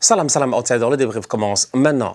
Salam, salam, outsider, le débrief commence maintenant.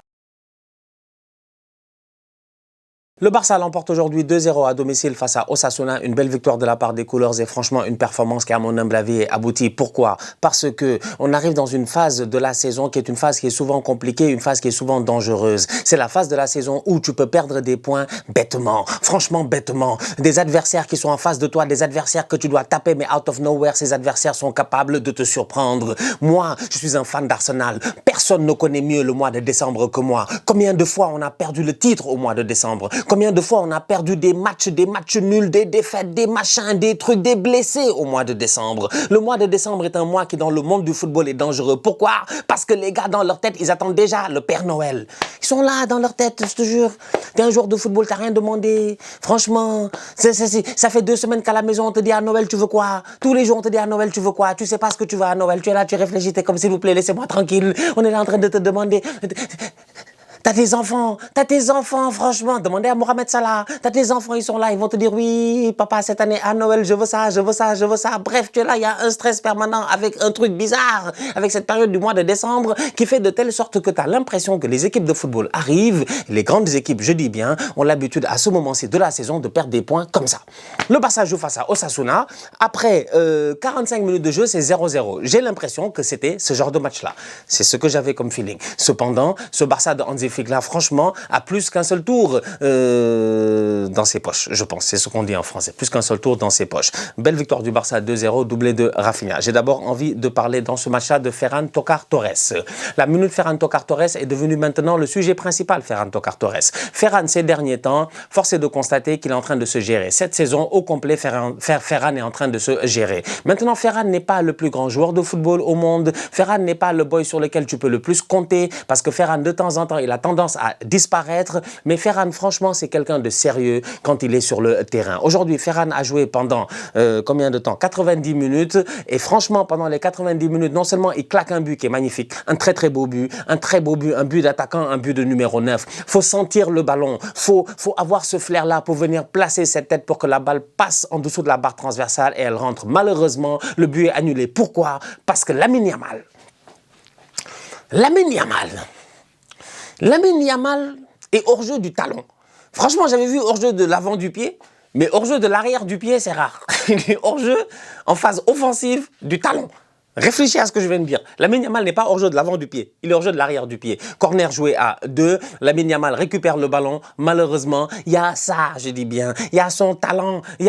Le Barça l'emporte aujourd'hui 2-0 à domicile face à Osasuna. Une belle victoire de la part des Couleurs et franchement une performance qui, à mon humble avis, est aboutie. Pourquoi? Parce que on arrive dans une phase de la saison qui est une phase qui est souvent compliquée, une phase qui est souvent dangereuse. C'est la phase de la saison où tu peux perdre des points bêtement, franchement bêtement. Des adversaires qui sont en face de toi, des adversaires que tu dois taper, mais out of nowhere, ces adversaires sont capables de te surprendre. Moi, je suis un fan d'Arsenal. Personne ne connaît mieux le mois de décembre que moi. Combien de fois on a perdu le titre au mois de décembre? Combien de fois on a perdu des matchs nuls, des défaites, des machins, des trucs, des blessés au mois de décembre. Le mois de décembre est un mois qui, dans le monde du football, est dangereux. Pourquoi? Parce que les gars, dans leur tête, ils attendent déjà le Père Noël. Ils sont là, dans leur tête, je te jure. T'es un joueur de football, t'as rien demandé. Franchement, ça fait 2 semaines qu'à la maison, on te dit à Noël, tu veux quoi? Tous les jours, on te dit à Noël, tu veux quoi? Tu sais pas ce que tu veux à Noël. Tu es là, tu réfléchis, t'es comme, s'il vous plaît, laissez-moi tranquille. On est là en train de te demander... T'as tes enfants, franchement, demandez à Mohamed Salah, t'as tes enfants, ils sont là, ils vont te dire, oui, papa, cette année, à Noël, je veux ça, je veux ça, je veux ça. Bref, tu es là, il y a un stress permanent avec un truc bizarre, avec cette période du mois de décembre, qui fait de telle sorte que tu as l'impression que les équipes de football arrivent, les grandes équipes, je dis bien, ont l'habitude, à ce moment-ci de la saison, de perdre des points comme ça. Le Barça joue face à Osasuna, après 45 minutes de jeu, c'est 0-0. J'ai l'impression que c'était ce genre de match-là. C'est ce que j'avais comme feeling. Cependant, ce Barça de Hansi Flick là, franchement, a plus qu'un seul tour dans ses poches, je pense. C'est ce qu'on dit en français. Plus qu'un seul tour dans ses poches. Belle victoire du Barça 2-0, doublé de Rafinha. J'ai d'abord envie de parler dans ce match-là de Ferran Torres. La minute Ferran Torres est devenue maintenant le sujet principal, Ferran Torres. Ferran, ces derniers temps, force est de constater qu'il est en train de se gérer. Cette saison, au complet, Ferran est en train de se gérer. Maintenant, Ferran n'est pas le plus grand joueur de football au monde. Ferran n'est pas le boy sur lequel tu peux le plus compter parce que Ferran, de temps en temps, il a tendance à disparaître, mais Ferran, franchement, c'est quelqu'un de sérieux quand il est sur le terrain. Aujourd'hui, Ferran a joué pendant combien de temps? 90 minutes, et franchement, pendant les 90 minutes, non seulement il claque un but qui est magnifique, un très beau but, un but d'attaquant, un but de numéro 9. Faut sentir le ballon, faut avoir ce flair-là pour venir placer cette tête pour que la balle passe en dessous de la barre transversale et elle rentre. Malheureusement, le but est annulé. Pourquoi? Parce que Lamine Yamal est hors-jeu du talon. Franchement, j'avais vu hors-jeu de l'avant du pied, mais hors-jeu de l'arrière du pied, c'est rare. Il est hors-jeu en phase offensive du talon. Réfléchis à ce que je viens de dire. Lamine Yamal n'est pas hors-jeu de l'avant du pied, il est hors-jeu de l'arrière du pied. Corner joué à 2, Lamine Yamal récupère le ballon. Malheureusement, il y a ça, je dis bien, il y a son talent, il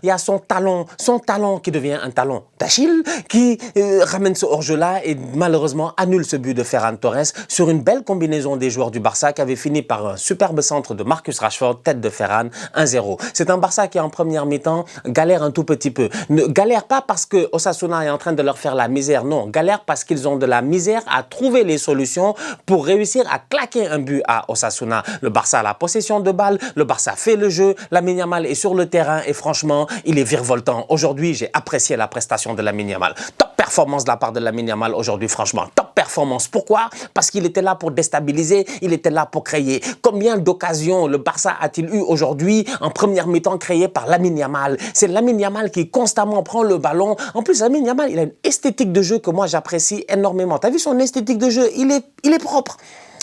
y a son talent qui devient un talon d'Achille, qui ramène ce hors-jeu-là et malheureusement annule ce but de Ferran Torres sur une belle combinaison des joueurs du Barça qui avait fini par un superbe centre de Marcus Rashford, tête de Ferran, 1-0. C'est un Barça qui en première mi-temps galère un tout petit peu. Ne galère pas parce que Osasuna est en train de leur faire la misère, non, galère parce qu'ils ont de la misère à trouver les solutions pour réussir à claquer un but à Osasuna. Le Barça a la possession de balle, le Barça fait le jeu, Lamine Yamal est sur le terrain et franchement, il est virevoltant. Aujourd'hui, j'ai apprécié la prestation de Lamine Yamal. Top performance de la part de Lamine Yamal aujourd'hui, franchement. Top performance. Pourquoi? Parce qu'il était là pour déstabiliser, il était là pour créer. Combien d'occasions le Barça a-t-il eu aujourd'hui en première mi-temps créées par Lamine Yamal? C'est Lamine Yamal qui constamment prend le ballon. En plus, Lamine Yamal, il a une esthétique de jeu que moi j'apprécie énormément. T'as vu son esthétique de jeu? Il est propre.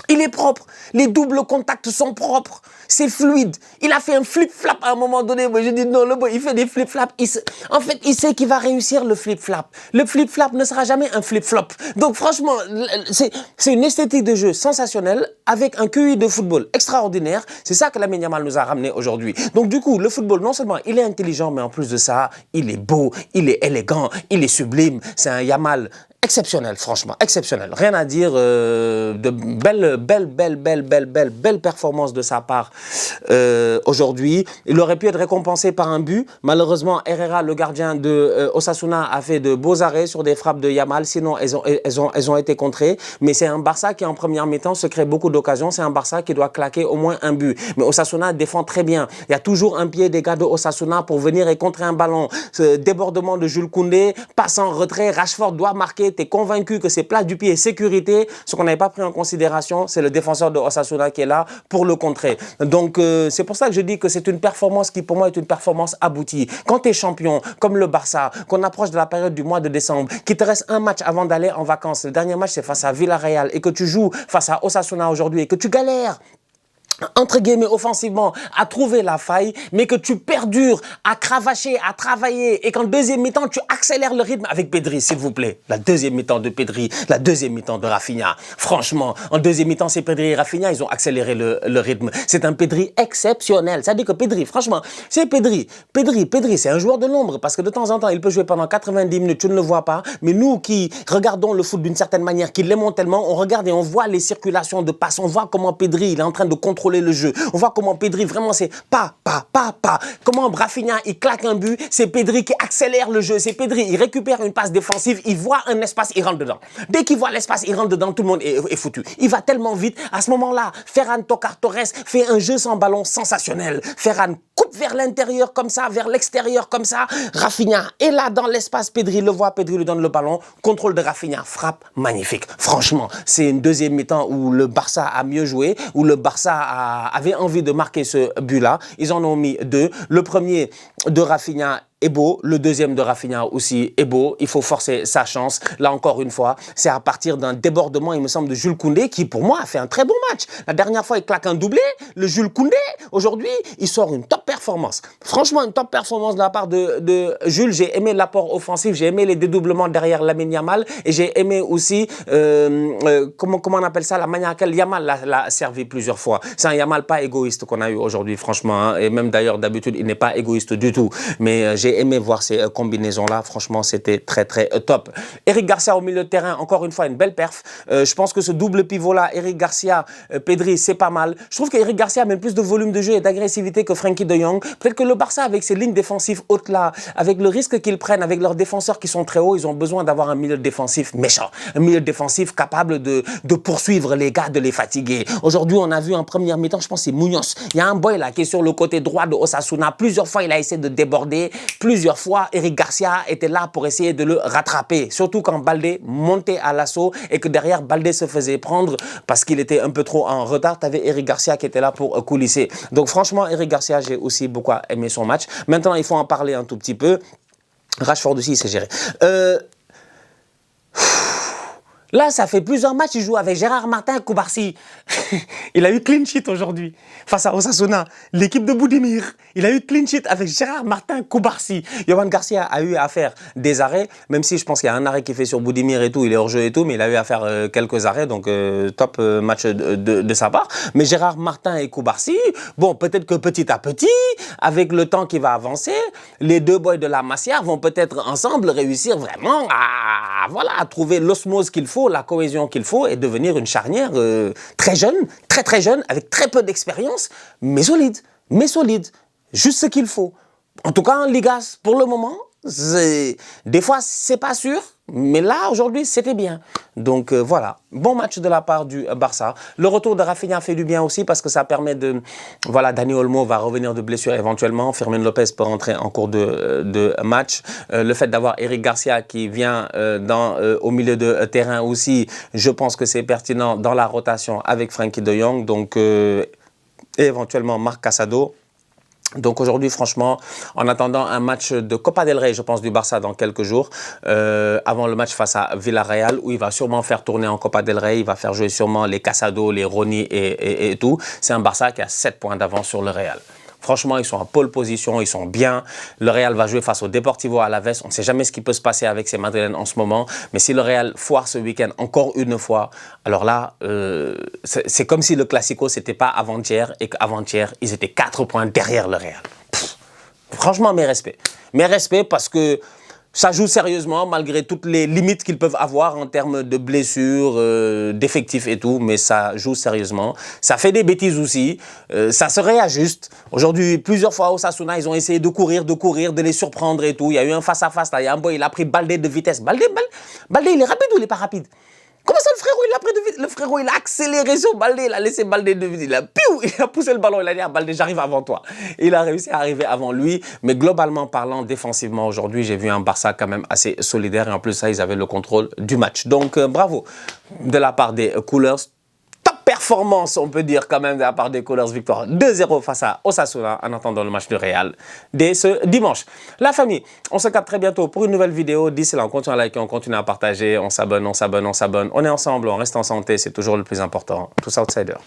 Il est propre. Les doubles contacts sont propres. C'est fluide. Il a fait un flip-flap à un moment donné. Moi, je dis non, le boy, il fait des flip-flaps. En fait, il sait qu'il va réussir le flip-flap. Le flip-flap ne sera jamais un flip-flop. Donc, franchement, c'est une esthétique de jeu sensationnelle avec un QI de football extraordinaire. C'est ça que Lamine Yamal nous a ramené aujourd'hui. Donc, du coup, le football, non seulement il est intelligent, mais en plus de ça, il est beau, il est élégant, il est sublime. C'est un Yamal exceptionnel, franchement, exceptionnel. Rien à dire, de belles performances de sa part aujourd'hui. Il aurait pu être récompensé par un but. Malheureusement, Herrera, le gardien de Osasuna, a fait de beaux arrêts sur des frappes de Yamal. Sinon, elles ont été contrées. Mais c'est un Barça qui, en première mi-temps, se crée beaucoup d'occasions. C'est un Barça qui doit claquer au moins un but. Mais Osasuna défend très bien. Il y a toujours un pied des gars de Osasuna pour venir et contrer un ballon. Ce débordement de Jules Koundé, passe en retrait. Rashford doit marquer, sécurité, tu es convaincu que c'est plat du pied, sécurité. Ce qu'on n'avait pas pris en considération, c'est le défenseur de Osasuna qui est là pour le contrer. Donc, c'est pour ça que je dis que c'est une performance qui, pour moi, est une performance aboutie. Quand tu es champion, comme le Barça, qu'on approche de la période du mois de décembre, qu'il te reste un match avant d'aller en vacances, le dernier match, c'est face à Villarreal, et que tu joues face à Osasuna aujourd'hui, et que tu galères entre guillemets offensivement à trouver la faille, mais que tu perdures à cravacher, à travailler, et qu'en deuxième mi-temps tu accélères le rythme avec Pedri, s'il vous plaît. La deuxième mi-temps de Pedri, la deuxième mi-temps de Rafinha. Franchement, en deuxième mi-temps, c'est Pedri et Rafinha, ils ont accéléré le rythme. C'est un Pedri exceptionnel. Ça dit que Pedri, franchement, c'est Pedri, c'est un joueur de l'ombre, parce que de temps en temps, il peut jouer pendant 90 minutes, tu ne le vois pas, mais nous qui regardons le foot d'une certaine manière, qui l'aimons tellement, on regarde et on voit les circulations de passes, on voit comment Pedri, il est en train de contrôler le jeu. On voit comment Pedri, vraiment, c'est pas. Comment Rafinha, il claque un but, c'est Pedri qui accélère le jeu. C'est Pedri, il récupère une passe défensive, il voit un espace, il rentre dedans. Dès qu'il voit l'espace, il rentre dedans, tout le monde est foutu. Il va tellement vite. À ce moment-là, Ferran Torres fait un jeu sans ballon sensationnel. Ferran coupe vers l'intérieur comme ça, vers l'extérieur comme ça. Rafinha est là dans l'espace, Pedri le voit, Pedri lui donne le ballon. Contrôle de Rafinha, frappe magnifique. Franchement, c'est une deuxième mi-temps où le Barça a mieux joué, où le Barça avait envie de marquer ce but-là. Ils en ont mis deux. Le premier de Rafinha est beau, le deuxième de Rafinha aussi est beau, il faut forcer sa chance. Là encore une fois, c'est à partir d'un débordement, il me semble, de Jules Koundé, qui pour moi a fait un très bon match. La dernière fois, il claque un doublé, le Jules Koundé, aujourd'hui, il sort une top performance. Franchement, une top performance de la part de Jules. J'ai aimé l'apport offensif, j'ai aimé les dédoublements derrière Lamine Yamal, et j'ai aimé aussi, comment on appelle ça, la manière à laquelle Yamal l'a servi plusieurs fois. C'est un Yamal pas égoïste qu'on a eu aujourd'hui, franchement, hein, et même d'ailleurs, d'habitude, il n'est pas égoïste du tout, mais j'ai aimé voir ces combinaisons-là. Franchement, c'était très, très top. Eric Garcia au milieu de terrain, encore une fois, une belle perf. Je pense que ce double pivot-là, Eric Garcia, Pedri, c'est pas mal. Je trouve qu'Eric Garcia a même plus de volume de jeu et d'agressivité que Frenkie de Jong. Peut-être que le Barça, avec ses lignes défensives hautes-là, avec le risque qu'ils prennent, avec leurs défenseurs qui sont très hauts, ils ont besoin d'avoir un milieu défensif méchant. Un milieu défensif capable de poursuivre les gars, de les fatiguer. Aujourd'hui, on a vu en première mi-temps, je pense que c'est Munoz. Il y a un boy là qui est sur le côté droit de Osasuna. Plusieurs fois, il a essayé de déborder. Plusieurs fois, Eric Garcia était là pour essayer de le rattraper. Surtout quand Baldé montait à l'assaut et que derrière, Baldé se faisait prendre parce qu'il était un peu trop en retard. Tu avais Eric Garcia qui était là pour coulisser. Donc franchement, Eric Garcia, j'ai aussi beaucoup aimé son match. Maintenant, il faut en parler un tout petit peu. Rashford aussi, c'est géré. Là, ça fait plusieurs matchs, il joue avec Gérard Martin Koubarsi. Il a eu clean sheet aujourd'hui face à Osasuna. L'équipe de Boudimir, il a eu clean sheet avec Gérard Martin Koubarsi. Yohan Garcia a eu à faire des arrêts, même si je pense qu'il y a un arrêt qui fait sur Boudimir et tout, il est hors jeu et tout, mais il a eu à faire quelques arrêts, donc top match de sa part. Mais Gérard Martin et Koubarsi, bon, peut-être que petit à petit, avec le temps qui va avancer, les deux boys de la Masia vont peut-être ensemble réussir vraiment à trouver l'osmose qu'il faut, la cohésion qu'il faut et devenir une charnière très jeune, très jeune, avec très peu d'expérience, mais solide, juste ce qu'il faut. En tout cas, en Ligas, pour le moment, des fois, c'est pas sûr, mais là, aujourd'hui, c'était bien. Donc voilà, bon match de la part du Barça. Le retour de Rafinha fait du bien aussi parce que ça permet de... Voilà, Dani Olmo va revenir de blessure éventuellement. Fermin Lopez peut rentrer en cours de match. Le fait d'avoir Eric Garcia qui vient au milieu de terrain aussi, je pense que c'est pertinent dans la rotation avec Frenkie de Jong. Donc, et éventuellement Marc Casado. Donc aujourd'hui, franchement, en attendant un match de Copa del Rey, je pense, du Barça dans quelques jours, avant le match face à Villarreal, où il va sûrement faire tourner en Copa del Rey, il va faire jouer sûrement les Casado, les Roni et tout. C'est un Barça qui a 7 points d'avance sur le Real. Franchement, ils sont en pole position, ils sont bien. Le Real va jouer face au Deportivo Alavés. On ne sait jamais ce qui peut se passer avec ces Madrilènes en ce moment. Mais si le Real foire ce week-end encore une fois, alors là, c'est comme si le Classico, ce n'était pas avant-hier et qu'avant-hier, ils étaient 4 points derrière le Real. Franchement, mes respects. Mes respects parce que ça joue sérieusement malgré toutes les limites qu'ils peuvent avoir en termes de blessures, d'effectifs et tout, mais ça joue sérieusement. Ça fait des bêtises aussi, ça se réajuste. Aujourd'hui, plusieurs fois au Osasuna, ils ont essayé de courir, de les surprendre et tout. Il y a eu un face-à-face là, il y a un boy, il a pris Baldé de vitesse. Baldé, il est rapide ou il n'est pas rapide? Comment ça, le frérot, il a pris de vite? Le frérot, il a accéléré sur Baldé, il a laissé Baldé de vite, il a poussé le ballon, il a dit à Baldé, j'arrive avant toi. Il a réussi à arriver avant lui, mais globalement parlant, défensivement aujourd'hui, j'ai vu un Barça quand même assez solidaire et en plus ça, ils avaient le contrôle du match. Donc bravo de la part des Coolers. Performance, on peut dire quand même de la part des Coolers, victoire 2-0 face à Osasuna en attendant le match de Real dès ce dimanche. La famille, on se capte très bientôt pour une nouvelle vidéo. D'ici là, on continue à liker, on continue à partager, on s'abonne, on s'abonne, on s'abonne. On est ensemble, on reste en santé, c'est toujours le plus important. Tous outsiders.